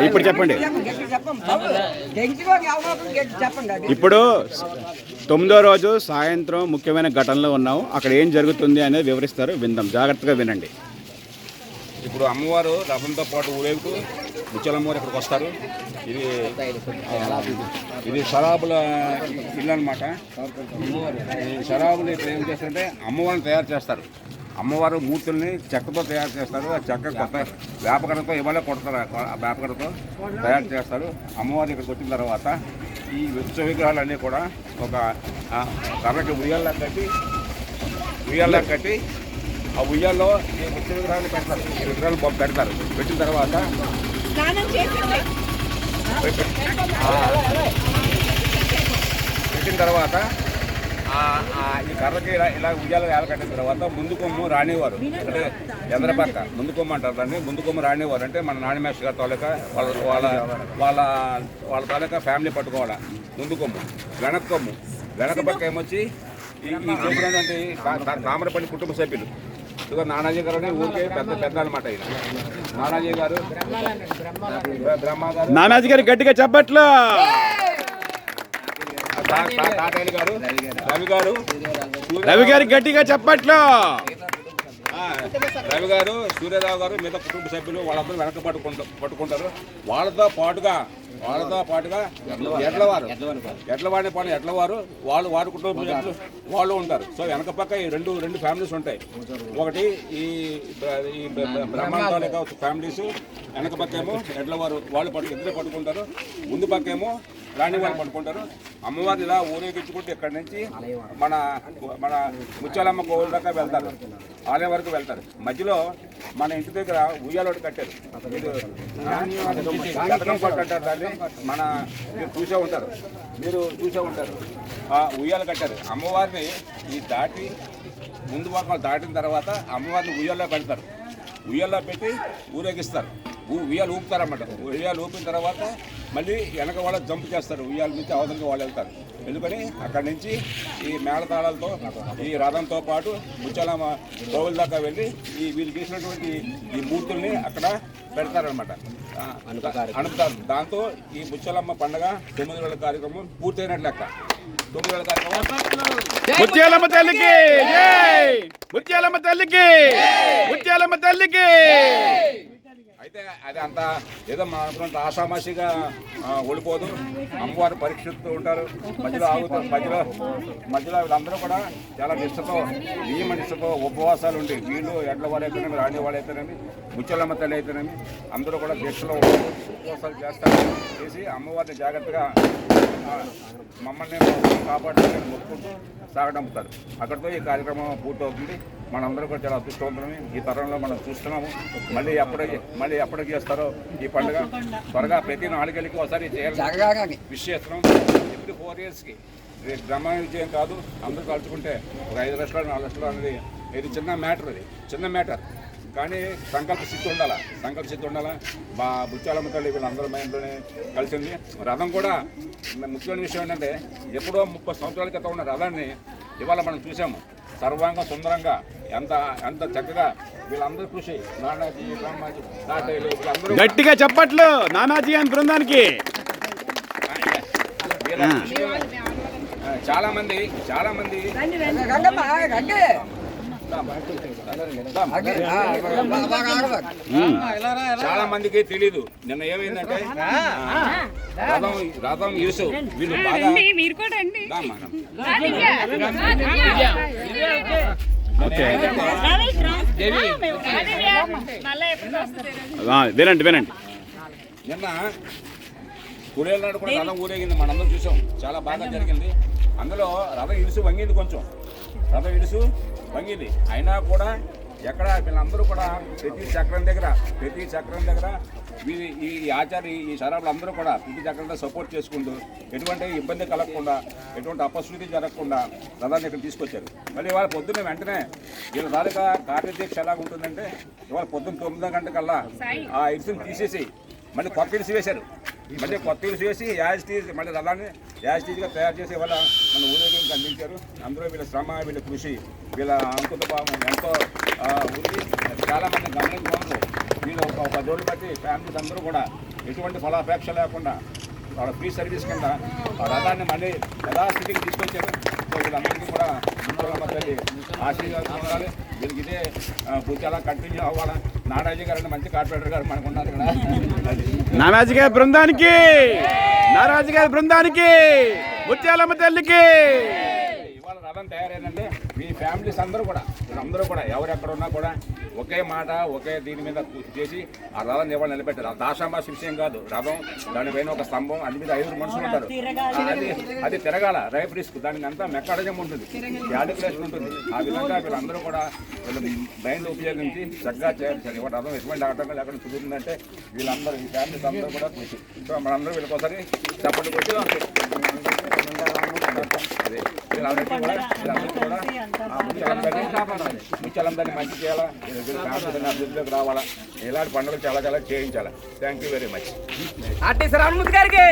ఇప్పుడు చెప్పండి. ఇప్పుడు 9వ రోజు సాయంత్రం ముఖ్యమైన ఘటనలో ఉన్నాం. అక్కడ ఏం జరుగుతుంది అనేది వివరిస్తారు, విందాం. జాగ్రత్తగా వినండి. ఇప్పుడు అమ్మవారు రథంతో పాటు ఊరేగుతూ ముత్యాలమ్మవారు ఇక్కడికి వస్తారు. ఇది షరాబుల ఇల్లు అనమాట. ఈ షరాబులు ఇక్కడ ఏం చేస్తారంటే అమ్మవారిని తయారు చేస్తారు. అమ్మవారు మూర్తుల్ని చెక్కతో తయారు చేస్తారు. ఆ చెక్క కొత్త వేపకడతో ఇవాళ కొడతారు. ఆ వేపకడతో తయారు చేస్తారు. అమ్మవారు ఇక్కడికి వచ్చిన తర్వాత ఈ విశ్వ విగ్రహాలన్నీ కూడా ఒక కర్రకి ఉయ్యాల్లా కట్టి ఆ ఉయ్యాల్లో ఈ విశ్వ విగ్రహాన్ని పెడతారు. ఈ విగ్రహాలు పెడతారు. పెట్టిన తర్వాత ఈ కర్రకి ఇలా ఉయ్యాల వేల కట్టిన తర్వాత ముందు కొమ్ము రానివారు. అంటే ఎదరపక్క ముందు కొమ్ము అంటారు దాన్ని. ముందు కొమ్ము రానివారు అంటే మన నాణ్యమేష్ గారి తాలూకా వాళ్ళ తాలూకా ఫ్యామిలీ పట్టుకోవాలా. ముందు కొమ్ము వెనక పక్క ఏమొచ్చి ఈ చేసినటువంటి తామరపల్లి కుటుంబ సభ్యులు. ఇదిగో నానాజీ గారు అని ఊరికే పెద్ద అనమాట. ఇది నానాజీ గారు, బ్రహ్మ గారు, నానాజీ గారు గట్టిగా చెప్పట్లు. తాతయ్య గారు, రవి గారు గట్టిగా చెప్పట్లు. రవి గారు, సూర్యరావు గారు, మిగతా కుటుంబ సభ్యులు వాళ్ళందరూ వెనక పట్టుకుంటారు. వాళ్ళతో పాటుగా ఎడ్లవారు వారి కుటుంబ సభ్యులు వాళ్ళు ఉంటారు. సో వెనక పక్క ఈ రెండు ఫ్యామిలీస్ ఉంటాయి. ఒకటి ఈ బ్రహ్మాండ ఫ్యామిలీస్, వెనక పక్క ఏమో ఎడ్లవారు వాళ్ళు ఇద్దరు పట్టుకుంటారు. ముందు పక్క ఏమో రాణి వాళ్ళు పట్టుకుంటారు. అమ్మవారిని ఇలా ఊరేగించుకుంటూ ఇక్కడి నుంచి మన ముత్యాలమ్మ కోవిల దాకా వెళ్తారు. ఆలయం వరకు వెళ్తారు. మధ్యలో మన ఇంటి దగ్గర ఉయ్యాల ఒకటి కట్టారు. కట్టారు దాన్ని మీరు చూసే ఉంటారు. ఆ ఉయ్యాలు కట్టారు. అమ్మవారిని ఈ ముందు భాగం దాటిన తర్వాత అమ్మవారిని ఉయ్యాల్లో పెడతారు. ఉయ్యాల్లో పెట్టి ఊరేగిస్తారు. ఉయ్యాలు ఊపుతారన్నమాట. ఉయ్యాలు ఊపిన తర్వాత మళ్ళీ వెనక వాళ్ళు జంప్ చేస్తారు. ఉయ్యాల నుంచి అవతలకి వాళ్ళు వెళ్తారు. ఎందుకని అక్కడి నుంచి ఈ మేళతాళాలతో ఈ రథంతో పాటు ముత్యాలమ్మ కోవిల దాకా వెళ్ళి వీళ్ళు గీసినటువంటి ఈ మూర్తుల్ని అక్కడ పెడతారనమాట, అనుపుతారు. దాంతో ఈ ముత్యాలమ్మ పండుగ 9 రోజుల కార్యక్రమం పూర్తయినట్లు లెక్క. 9 రోజుల కార్యక్రమం. ముత్యాలమ్మ తల్లికి జై! ముత్యాలమ్మ తల్లికి! ముత్యాలమ్మ తల్లికి! అయితే అది అంత ఏదో మన అనుకున్నంత ఆషామాషిగా ఓడిపోదు. అమ్మవారు పరీక్షిస్తూ ఉంటారు. మధ్యలో ఆగుతారు. మధ్యలో వీళ్ళందరూ కూడా చాలా నిష్టతో ఉపవాసాలు ఉండి వీళ్ళు ఎడ్లవాళ్ళు అయితేనేమి, రాణివాళ్ళు అయితేనేమి, ముత్యాలమ్మ తల్లి అయితేనేమి అందరూ కూడా దీక్షలో ఉపవాసాలు చేస్తారు. చేసి అమ్మవారిని జాగ్రత్తగా మమ్మల్ని కాపాడుతారని మొక్కుకుంటూ సాగడంపుతారు. అక్కడితో ఈ కార్యక్రమం పూర్తవుతుంది. మనందరూ కూడా చాలా అదృష్టవంతులని ఈ తరంలో మనం చూస్తున్నాము. మళ్ళీ ఎప్పటికి చేస్తారో ఈ పండుగ త్వరగా ప్రతి 4 ఏళ్ళకి ఒకసారి చేయాలని విష్ చేస్తున్నాం. ఎవ్రీ 4 ఇయర్స్కి బ్రహ్మ విజయం కాదు. అందరూ కలుసుకుంటే ఒక 5 లక్షలు 4 లక్షలు అనేది ఇది చిన్న మ్యాటర్. కానీ సంకల్ప సిద్ధి ఉండాలా. మా ముత్యాలమ్మ తల్లి వీళ్ళందరూ మైండ్లోనే కలిసింది. రథం కూడా ముఖ్యమైన విషయం ఏంటంటే ఎప్పుడో 30 సంవత్సరాల క్రితం ఉన్న రథాన్ని ఇవాళ మనం చూసాము. సర్వాంగ సుందరంగా ఎంత చక్కగా వీళ్ళందరూ కృషి. నానాజీ, బ్రహ్మాజీ, తాతయ్యలు వీళ్ళందరూ గట్టిగా చెప్పట్లు నానాజీ అని బృందానికి. చాలా మంది చాలా మందికి తెలీదు. నిన్న ఏమైందంటే రథం యూసు వీళ్ళు బాగా వినండి. నిన్న కుడేళ్ళ నాడు కూడా రథం ఊరేగింది. మనందరం చూసాం. చాలా బాగా జరిగింది. అందులో రథం ఇడుసు వంగింది. అయినా కూడా ఎక్కడ వీళ్ళందరూ కూడా ప్రతి చక్రం దగ్గర ఈ ఆచార్య ఈ శరాబులు అందరూ కూడా ప్రతి చక్రంలో సపోర్ట్ చేసుకుంటూ ఎటువంటి ఇబ్బంది కలగకుండా, ఎటువంటి అపశృతి జరగకుండా రథాన్ని ఇక్కడ తీసుకొచ్చారు. మళ్ళీ ఇవాళ పొద్దున్న వెంటనే వీళ్ళ తాలూకా కార్యదీక్ష ఎలాగ ఉంటుందంటే ఇవాళ పొద్దున్న 9 గంటలకల్లా ఆ ఇసుని తీసేసి మళ్ళీ కొత్త ఇసులు వేశారు. మళ్ళీ రథాన్ని యాజ్టీజ్గా తయారు చేసి వాళ్ళ మన ఊరేగింపు అందించారు. అందులో వీళ్ళ శ్రమ, వీళ్ళ కృషి, వీళ్ళ అంకుత భావం ఎంతో ఉంది. చాలామంది గమనించడంలో వీళ్ళు ఒక 10 రోజులు బట్టి ఫ్యామిలీస్ అందరూ కూడా ఎటువంటి ఫలాపేక్ష లేకుండా వాళ్ళ ఫ్రీ సర్వీస్ కింద ఆ రథాన్ని మళ్ళీ యథాస్థితికి తీసుకొచ్చారు. సో వీళ్ళందరికీ కూడా ముఖ్యంగా తల్లి ఆశీర్వాదం ఉండాలి. వీళ్ళకి ఇదే పూర్తి అలా కంటిన్యూ అవ్వాలా. నానాజీ గారు మంచి కార్పొరేటర్ గారు మనకు ఉన్నారు ఇక్కడ. నానాజీ గారి బృందానికి, నారాజు గారి బృందానికి, ముత్యాలమ్మ తల్లికి. ఇవాళ రథం తయారైందంటే మీ ఫ్యామిలీస్ అందరూ కూడా వీళ్ళందరూ కూడా ఎవరెక్కడ ఉన్నా కూడా ఒకే మాట ఒకే దీని మీద చేసి ఆ రథం ఇవాళ నిలబెట్టారు. దాషామాషి విషయం కాదు. రథం దానిపైన ఒక స్తంభం, అది మీద 5 మనుషులు ఉంటారు. అది తిరగాల, రైప్ రిస్క్, దానికి అంతా మెకానిజం ఉంటుంది, క్యాలిక్యులేషన్ ఉంటుంది. ఆ విధంగా వీళ్ళందరూ కూడా వీళ్ళు మైండ్ ఉపయోగించి చక్కగా చేయాలి. సార్ ఇవాళ రథం ఎటువంటి ఆటంకాలు ఎక్కడ కుదురుతుందంటే వీళ్ళందరూ ఈ ఫ్యామిలీస్ అందరూ కూడా కృషి. సో మనందరూ వీళ్ళకోసారి చప్పట్లు కొట్టి అదే వీళ్ళందరికీ కూడా ముత్యాలందరినీ మంచి చేయాలా, ఫ్యామిలీస్ అభివృద్ధిలోకి రావాలా, ఇలాంటి పండుగలు చాలా చాలా చేయించాలా. Thank you very much. Artist Ramamurthy గారికి